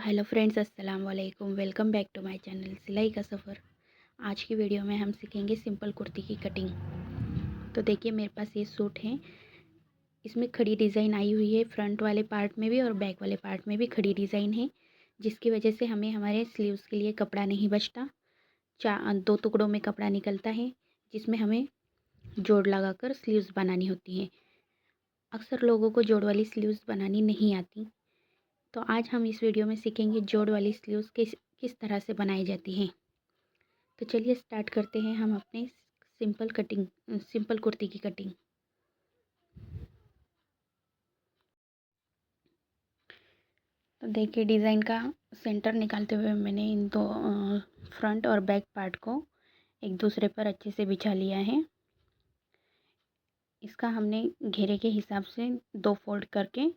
Hello friends, अस्सलाम वालेकुम। Welcome back to my channel सिलाई का सफ़र। आज की वीडियो में हम सीखेंगे सिंपल कुर्ती की कटिंग। तो देखिए, मेरे पास ये सूट है। इसमें खड़ी डिज़ाइन आई हुई है, फ्रंट वाले पार्ट में भी और बैक वाले पार्ट में भी खड़ी डिज़ाइन है, जिसकी वजह से हमें हमारे स्लीव्स के लिए कपड़ा नहीं बचता। दो टुकड़ों में कपड़ा निकलता है, जिसमें हमें जोड़ लगाकर स्लीव्स बनानी होती है। अक्सर लोगों को जोड़ वाली स्लीव्स बनानी नहीं आती। तो आज हम इस वीडियो में सीखेंगे जोड़ वाली स्लीव्स किस तरह से बनाई जाती हैं। तो चलिए स्टार्ट करते हैं हम अपने सिंपल कुर्ती की कटिंग। तो देखिए, डिज़ाइन का सेंटर निकालते हुए मैंने इन दो फ्रंट और बैक पार्ट को एक दूसरे पर अच्छे से बिछा लिया है। इसका हमने घेरे के हिसाब से दो फोल्ड करके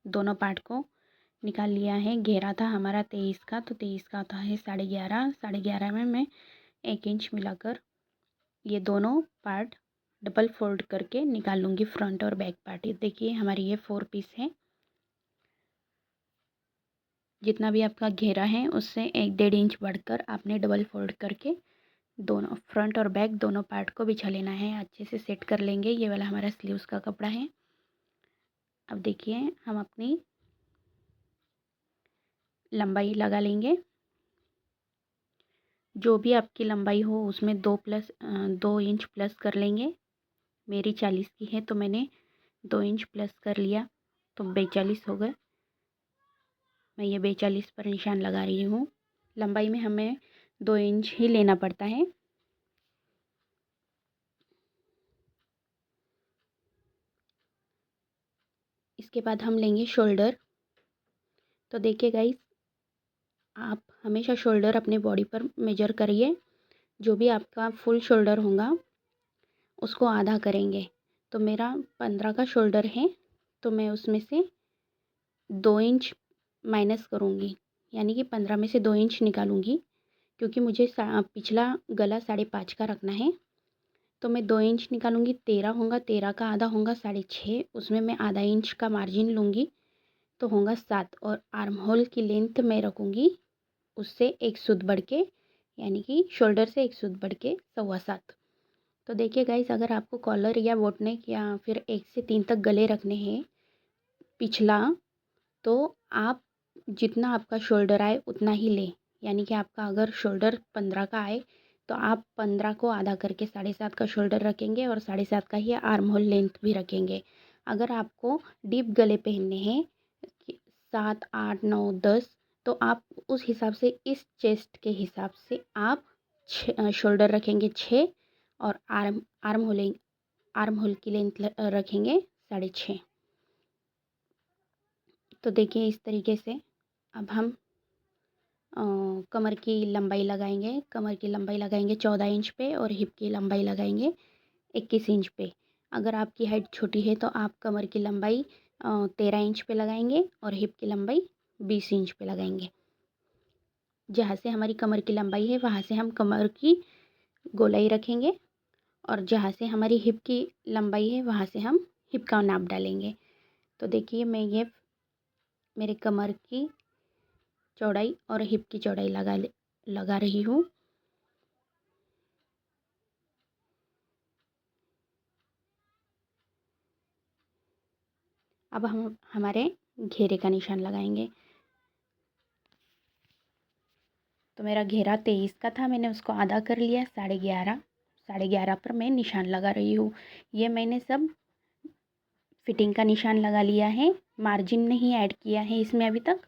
दोनों पार्ट को निकाल लिया है। घेरा था हमारा 23 का, तो 23 का होता है 11.5। 11.5 में मैं 1 इंच मिलाकर ये दोनों पार्ट डबल फोल्ड करके निकाल लूँगी, फ्रंट और बैक पार्ट। ये देखिए, हमारी ये 4 पीस है। जितना भी आपका घेरा है उससे 1-1.5 इंच बढ़कर आपने डबल फोल्ड करके दोनों फ्रंट और बैक दोनों पार्ट को बिछा लेना है। अच्छे से सेट कर लेंगे। ये वाला हमारा स्लीव्स का कपड़ा है। अब देखिए, हम अपनी लंबाई लगा लेंगे। जो भी आपकी लंबाई हो उसमें 2 इंच प्लस कर लेंगे। मेरी 40 की है तो मैंने 2 इंच प्लस कर लिया, तो 42 हो गए। मैं ये 42 पर निशान लगा रही हूँ। लंबाई में हमें 2 इंच ही लेना पड़ता है। इसके बाद हम लेंगे शोल्डर। तो देखिए गाइस, आप हमेशा शोल्डर अपने बॉडी पर मेजर करिए। जो भी आपका फुल शोल्डर होगा उसको आधा करेंगे। तो मेरा 15 का शोल्डर है, तो मैं उसमें से 2 इंच माइनस करूँगी, यानी कि 15 में से 2 इंच निकालूँगी, क्योंकि मुझे पिछला गला 5.5 का रखना है। तो मैं 2 इंच निकालूँगी। 13 होगा, 13 का आधा होगा 6.5, उसमें मैं आधा इंच का मार्जिन लूँगी, तो होगा 7। और आर्म होल की लेंथ मैं रखूँगी उससे 1 सूत बढ़ के, यानी कि शोल्डर से 1 सूत बढ़ के 7.25। तो देखिए गाइस, अगर आपको कॉलर या बोट नेक या फिर 1 से 3 तक गले रखने हैं पिछला, तो आप जितना आपका शोल्डर आए उतना ही लें। यानी कि आपका अगर शोल्डर 15 का आए तो आप 15 को आधा करके 7.5 का शोल्डर रखेंगे और 7.5 का ही आर्म होल लेंथ भी रखेंगे। अगर आपको डीप गले पहनने हैं 7, 8, 9, 10, तो आप उस हिसाब से इस चेस्ट के हिसाब से आप शोल्डर रखेंगे 6 और आर्म होल की लेंथ रखेंगे 6.5। तो देखिए, इस तरीके से अब हम कमर की लंबाई लगाएंगे। कमर की लंबाई लगाएंगे 14 इंच पे और हिप की लंबाई लगाएंगे 21 इंच पे। अगर आपकी हाइट छोटी है तो आप कमर की लंबाई 13 इंच पे लगाएंगे और हिप की लंबाई 20 इंच पे लगाएंगे। जहाँ से हमारी कमर की लंबाई है वहाँ से हम कमर की गोलाई रखेंगे, और जहाँ से हमारी हिप की लंबाई है वहाँ से हम हिप का नाप डालेंगे। तो देखिए, मैं ये मेरे कमर की चौड़ाई और हिप की चौड़ाई लगा रही हूँ। अब हम हमारे घेरे का निशान लगाएंगे। तो मेरा घेरा 23 का था, मैंने उसको आधा कर लिया 11.5। 11.5 पर मैं निशान लगा रही हूँ। ये मैंने सब फिटिंग का निशान लगा लिया है, मार्जिन नहीं ऐड किया है इसमें अभी तक।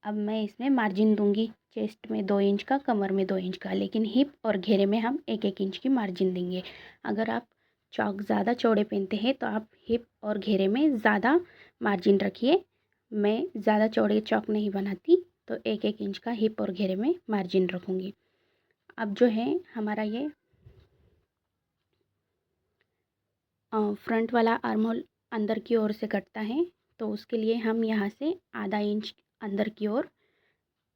अब मैं इसमें मार्जिन दूंगी, चेस्ट में 2 इंच का, कमर में 2 इंच का, लेकिन हिप और घेरे में हम 1-1 इंच की मार्जिन देंगे। अगर आप चौक ज़्यादा चौड़े पहनते हैं तो आप हिप और घेरे में ज़्यादा मार्जिन रखिए। मैं ज़्यादा चौड़े चौक नहीं बनाती, तो 1-1 इंच का हिप और घेरे में मार्जिन रखूँगी। अब जो है हमारा ये फ्रंट वाला आर्म होल अंदर की ओर से कटता है, तो उसके लिए हम यहाँ से आधा इंच अंदर की ओर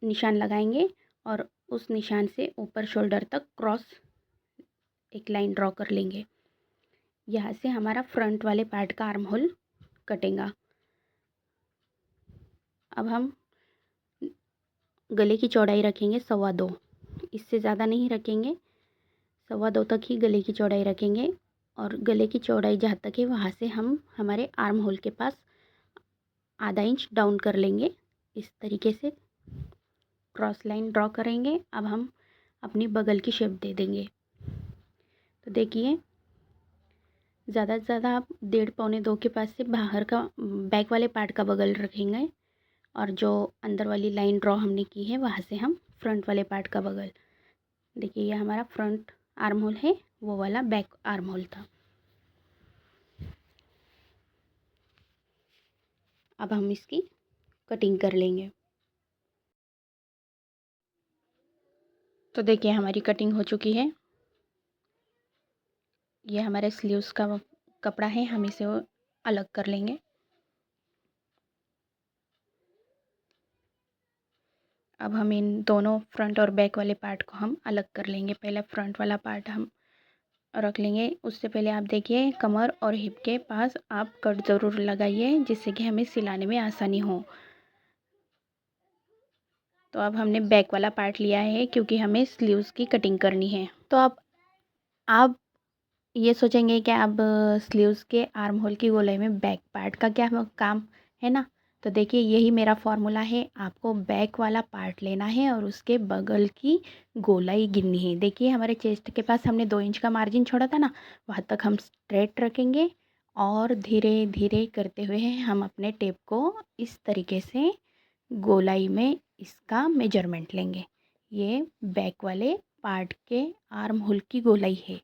निशान लगाएंगे और उस निशान से ऊपर शोल्डर तक क्रॉस एक लाइन ड्रॉ कर लेंगे। यहाँ से हमारा फ्रंट वाले पार्ट का आर्म होल कटेगा। अब हम गले की चौड़ाई रखेंगे 2.25, इससे ज़्यादा नहीं रखेंगे, 2.25 तक ही गले की चौड़ाई रखेंगे। और गले की चौड़ाई जहाँ तक है वहाँ से हम हमारे आर्म होल के पास आधा इंच डाउन कर लेंगे। इस तरीके से क्रॉस लाइन ड्रॉ करेंगे। अब हम अपनी बगल की शेप दे देंगे। तो देखिए, ज़्यादा से ज़्यादा आप 1.5-2 के पास से बाहर का बैक वाले पार्ट का बगल रखेंगे, और जो अंदर वाली लाइन ड्रॉ हमने की है वहाँ से हम फ्रंट वाले पार्ट का बगल। देखिए, ये हमारा फ्रंट आर्म होल है, वो वाला बैक आर्म होल था। अब हम इसकी कटिंग कर लेंगे। तो देखिए, हमारी कटिंग हो चुकी है। ये हमारे स्लीव्स का कपड़ा है, हम इसे अलग कर लेंगे। अब हम इन दोनों फ्रंट और बैक वाले पार्ट को हम अलग कर लेंगे। पहले फ्रंट वाला पार्ट हम रख लेंगे। उससे पहले आप देखिए, कमर और हिप के पास आप कट ज़रूर लगाइए, जिससे कि हमें सिलाने में आसानी हो। तो अब हमने बैक वाला पार्ट लिया है, क्योंकि हमें स्लीव्स की कटिंग करनी है। तो अब आप ये सोचेंगे कि अब स्लीव्स के आर्म होल की गोलाई में बैक पार्ट का क्या काम है ना। तो देखिए, यही मेरा फॉर्मूला है। आपको बैक वाला पार्ट लेना है और उसके बगल की गोलाई गिननी है। देखिए, हमारे चेस्ट के पास हमने 2 इंच का मार्जिन छोड़ा था ना, वहाँ तक हम स्ट्रेट रखेंगे और धीरे धीरे करते हुए हम अपने टेप को इस तरीके से गोलाई में इसका मेजरमेंट लेंगे। ये बैक वाले पार्ट के आर्म होल की गोलाई है,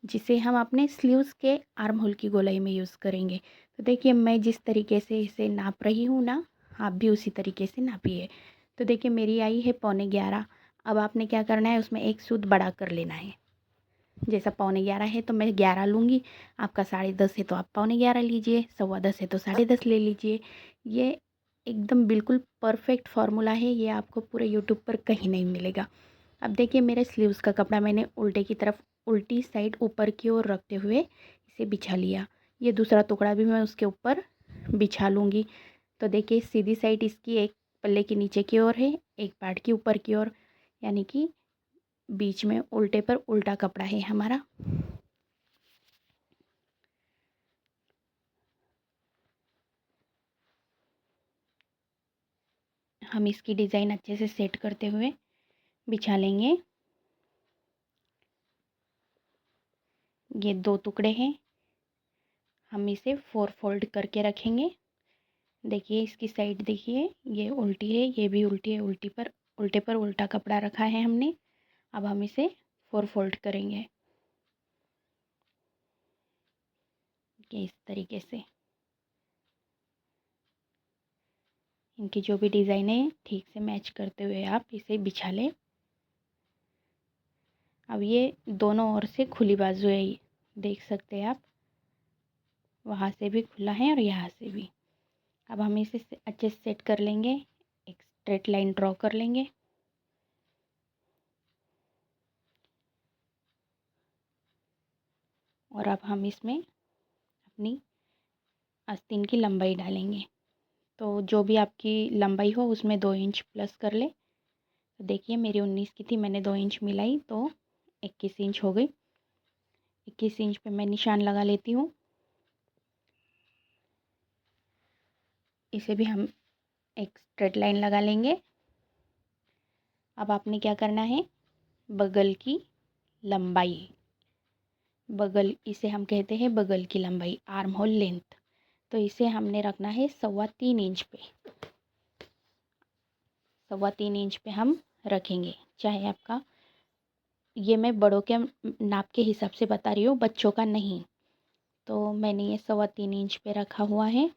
जिसे हम अपने स्लीव्स के आर्म होल की गोलाई में यूज़ करेंगे। तो देखिए, मैं जिस तरीके से इसे नाप रही हूँ ना, आप भी उसी तरीके से नापिए। तो देखिए, मेरी आई है 11.25। अब आपने क्या करना है, उसमें एक सूत बड़ा कर लेना है। जैसा 11.25 है तो मैं 11 लूँगी, आपका 10.5 है तो आप 11.25 लीजिए, 10.15 है तो 10.5 ले लीजिए। ये एकदम बिल्कुल परफेक्ट फार्मूला है, ये आपको पूरे यूट्यूब पर कहीं नहीं मिलेगा। अब देखिए, मेरे स्लीव्स का कपड़ा मैंने उल्टे की तरफ, उल्टी साइड ऊपर की ओर रखते हुए इसे बिछा लिया। ये दूसरा टुकड़ा भी मैं उसके ऊपर बिछा लूँगी। तो देखिए, सीधी साइड इसकी एक पल्ले की नीचे की ओर है, एक पार्ट की ऊपर की ओर, यानी कि बीच में उल्टे पर उल्टा कपड़ा है हमारा। हम इसकी डिज़ाइन अच्छे से सेट करते हुए बिछा लेंगे। ये 2 टुकड़े हैं, हम इसे 4 फोल्ड करके रखेंगे। देखिए, इसकी साइड देखिए, ये उल्टी है, ये भी उल्टी है, उल्टे पर उल्टा कपड़ा रखा है हमने। अब हम इसे 4 फोल्ड करेंगे, कि इस तरीके से इनकी जो भी डिज़ाइन है ठीक से मैच करते हुए आप इसे बिछा लें। अब ये दोनों ओर से खुली बाजू है, ये देख सकते हैं आप, वहाँ से भी खुला है और यहाँ से भी। अब हम इसे अच्छे से सेट कर लेंगे, एक स्ट्रेट लाइन ड्रॉ कर लेंगे। और अब हम इसमें अपनी आस्तीन की लंबाई डालेंगे। तो जो भी आपकी लंबाई हो उसमें 2 इंच प्लस कर ले। तो देखिए, मेरी 19 की थी, मैंने 2 इंच मिलाई तो 21 इंच हो गई। 21 इंच पे मैं निशान लगा लेती हूँ। इसे भी हम एक स्ट्रेट लाइन लगा लेंगे। अब आपने क्या करना है, बगल की लंबाई, बगल इसे हम कहते हैं बगल की लंबाई, आर्म होल लेंथ, तो इसे हमने रखना है 3.25 इंच पे। 3.25 इंच पे हम रखेंगे। चाहे आपका, ये मैं बड़ों के नाप के हिसाब से बता रही हूँ, बच्चों का नहीं। तो मैंने ये 3.25 इंच पे रखा हुआ है।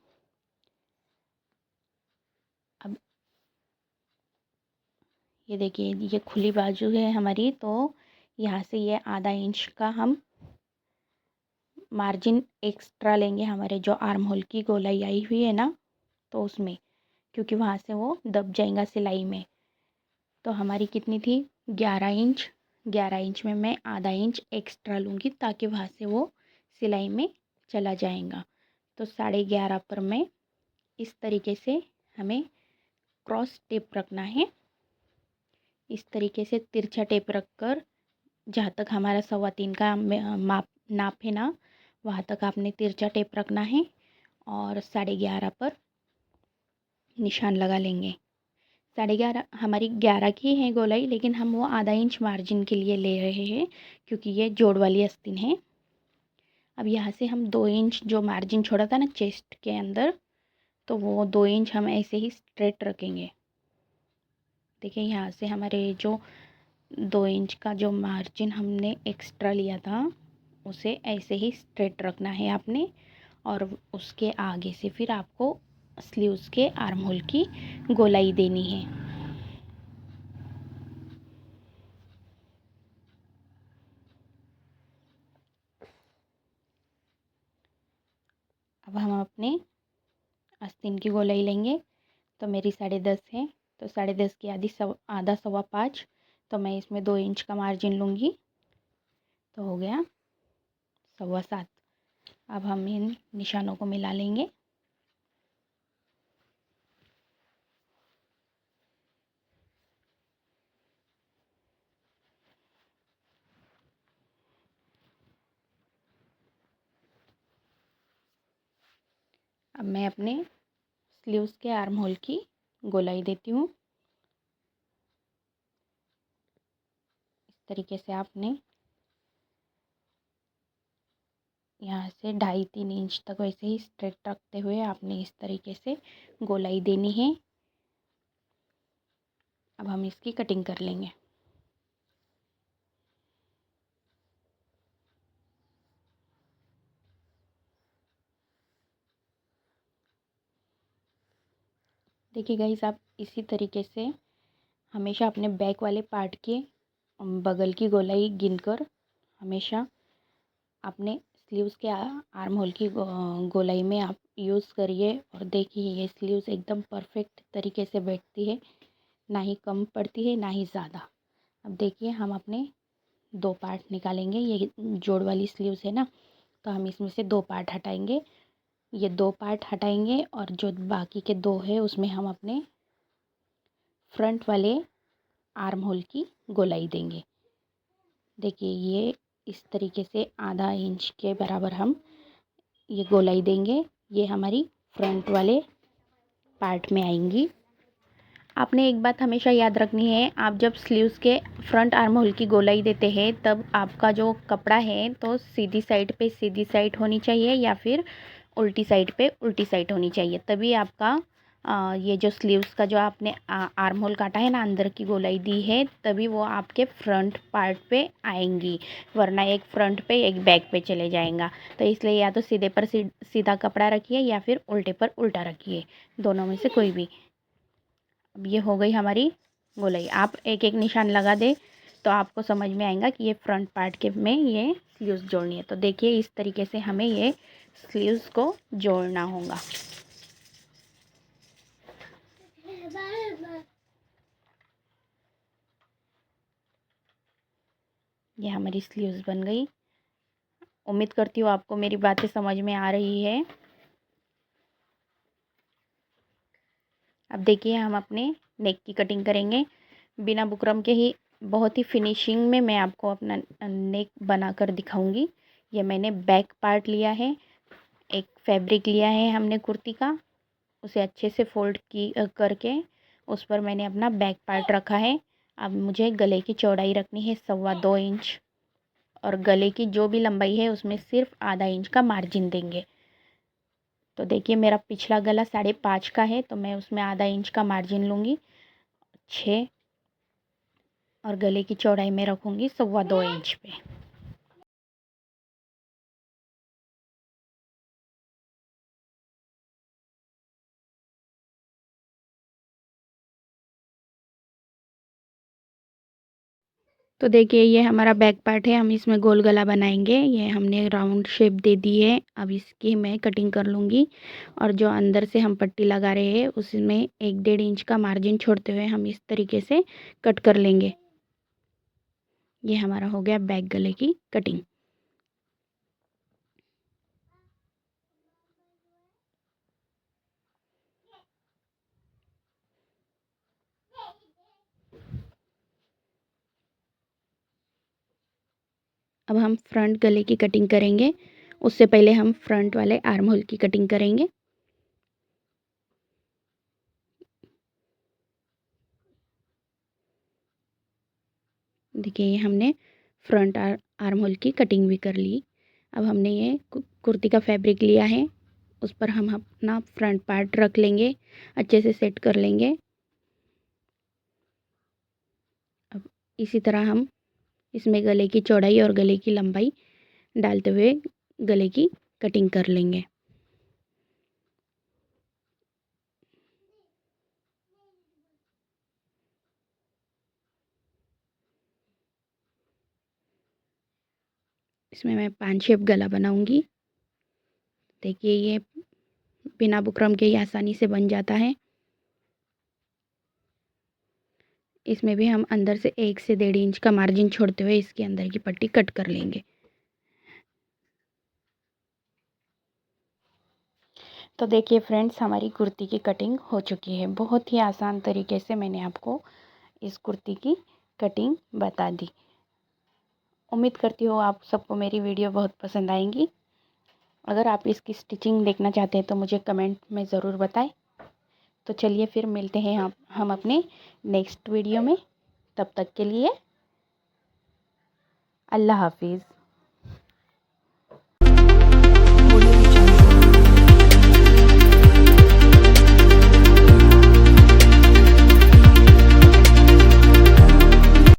अब ये देखिए, ये खुली बाजू है हमारी, तो यहाँ से ये आधा इंच का हम मार्जिन एक्स्ट्रा लेंगे, हमारे जो आर्म होल की गोलाई आई हुई है ना, तो उसमें, क्योंकि वहाँ से वो दब जाएगा सिलाई में। तो हमारी कितनी थी, 11 इंच। 11 इंच में मैं आधा इंच एक्स्ट्रा लूँगी, ताकि वहाँ से वो सिलाई में चला जाएगा। तो 11.5 पर मैं इस तरीके से हमें क्रॉस टेप रखना है। इस तरीके से तिरछा टेप रखकर जहाँ तक हमारा 3.25 का नाप है ना, वहाँ तक आपने तिरछा टेप रखना है और 11.5 पर निशान लगा लेंगे। 11.5 हमारी 11 की है गोलाई, लेकिन हम वो आधा इंच मार्जिन के लिए ले रहे हैं क्योंकि ये जोड़ वाली आस्तीन है। अब यहाँ से हम 2 इंच जो मार्जिन छोड़ा था ना चेस्ट के अंदर, तो वो 2 इंच हम ऐसे ही स्ट्रेट रखेंगे। देखिए यहाँ से हमारे जो 2 इंच का जो मार्जिन हमने एक्स्ट्रा लिया था उसे ऐसे ही स्ट्रेट रखना है आपने, और उसके आगे से फिर आपको स्लीव्स के आर्म होल की गोलाई देनी है। अब हम अपने आस्तीन की गोलाई लेंगे। तो मेरी 10.5 है, तो 10.5 की आधा 5.25, तो मैं इसमें 2 इंच का मार्जिन लूँगी, तो हो गया 7.25। अब हम इन निशानों को मिला लेंगे। अब मैं अपने स्लीव्स के आर्म होल की गोलाई देती हूँ। इस तरीके से आपने यहाँ से 2.5-3 इंच तक वैसे ही स्ट्रेट रखते हुए आपने इस तरीके से गोलाई देनी है। अब हम इसकी कटिंग कर लेंगे। देखिए गाइस, आप इसी तरीके से हमेशा अपने बैक वाले पार्ट के बगल की गोलाई गिनकर हमेशा अपने स्लीव्स के आर्म होल की गोलाई में आप यूज़ करिए। और देखिए ये स्लीव्स एकदम परफेक्ट तरीके से बैठती है, ना ही कम पड़ती है ना ही ज़्यादा। अब देखिए हम अपने 2 पार्ट निकालेंगे। ये जोड़ वाली स्लीव्स है ना, तो हम इसमें से 2 पार्ट हटाएंगे। ये 2 पार्ट हटाएंगे और जो बाकी के 2 है उसमें हम अपने फ्रंट वाले आर्म होल की गोलाई देंगे। देखिए ये इस तरीके से आधा इंच के बराबर हम ये गोलाई देंगे। ये हमारी फ्रंट वाले पार्ट में आएंगी। आपने एक बात हमेशा याद रखनी है, आप जब स्लीव्स के फ्रंट आर्म होल की गोलाई देते हैं तब आपका जो कपड़ा है तो सीधी साइड पे सीधी साइड होनी चाहिए या फिर उल्टी साइड पे उल्टी साइड होनी चाहिए। तभी आपका ये जो स्लीव्स का जो आपने आर्म होल काटा है ना, अंदर की गोलाई दी है, तभी वो आपके फ्रंट पार्ट पे आएंगी, वरना एक फ्रंट पे एक बैक पे चले जाएगा। तो इसलिए या तो सीधे पर सीधा कपड़ा रखिए या फिर उल्टे पर उल्टा रखिए, दोनों में से कोई भी। अब ये हो गई हमारी गोलाई। आप एक एक निशान लगा दे तो आपको समझ में आएगा कि ये फ्रंट पार्ट के में ये स्लीव्स जोड़नी है। तो देखिए इस तरीके से हमें ये स्लीव्स को जोड़ना होगा। ये हमारी स्लीव्स बन गई। उम्मीद करती हूँ आपको मेरी बातें समझ में आ रही है। अब देखिए हम अपने नेक की कटिंग करेंगे बिना बुकरम के ही। बहुत ही फिनिशिंग में मैं आपको अपना नेक बना कर दिखाऊंगी। ये मैंने बैक पार्ट लिया है, एक फैब्रिक लिया है हमने कुर्ती का, उसे अच्छे से फोल्ड करके उस पर मैंने अपना बैक पार्ट रखा है। अब मुझे गले की चौड़ाई रखनी है 2.25 इंच, और गले की जो भी लंबाई है उसमें सिर्फ आधा इंच का मार्जिन देंगे। तो देखिए मेरा पिछला गला 5.5 का है, तो मैं उसमें आधा इंच का मार्जिन लूँगी 6, और गले की चौड़ाई में रखूँगी 2.25 इंच पे। तो देखिए ये हमारा बैक पार्ट है, हम इसमें गोल गला बनाएंगे। ये हमने राउंड शेप दे दी है। अब इसकी मैं कटिंग कर लूँगी, और जो अंदर से हम पट्टी लगा रहे हैं उसमें 1-1.5 इंच का मार्जिन छोड़ते हुए हम इस तरीके से कट कर लेंगे। ये हमारा हो गया बैक गले की कटिंग। अब हम फ्रंट गले की कटिंग करेंगे। उससे पहले हम फ्रंट वाले आर्म होल की कटिंग करेंगे। देखिए ये हमने फ्रंट आर्म होल की कटिंग भी कर ली। अब हमने ये कुर्ती का फैब्रिक लिया है, उस पर हम अपना फ्रंट पार्ट रख लेंगे, अच्छे से सेट कर लेंगे। अब इसी तरह हम इसमें गले की चौड़ाई और गले की लंबाई डालते हुए गले की कटिंग कर लेंगे। इसमें मैं 5 शेप गला बनाऊंगी। देखिए ये बिना बुकरम के ही आसानी से बन जाता है। इसमें भी हम अंदर से 1 से 1.5 इंच का मार्जिन छोड़ते हुए इसके अंदर की पट्टी कट कर लेंगे। तो देखिए फ्रेंड्स, हमारी कुर्ती की कटिंग हो चुकी है। बहुत ही आसान तरीके से मैंने आपको इस कुर्ती की कटिंग बता दी। उम्मीद करती हूँ आप सबको मेरी वीडियो बहुत पसंद आएंगी। अगर आप इसकी स्टिचिंग देखना चाहते हैं तो मुझे कमेंट में ज़रूर बताएं। तो चलिए फिर मिलते हैं हम अपने नेक्स्ट वीडियो में। तब तक के लिए अल्लाह हाफिज़।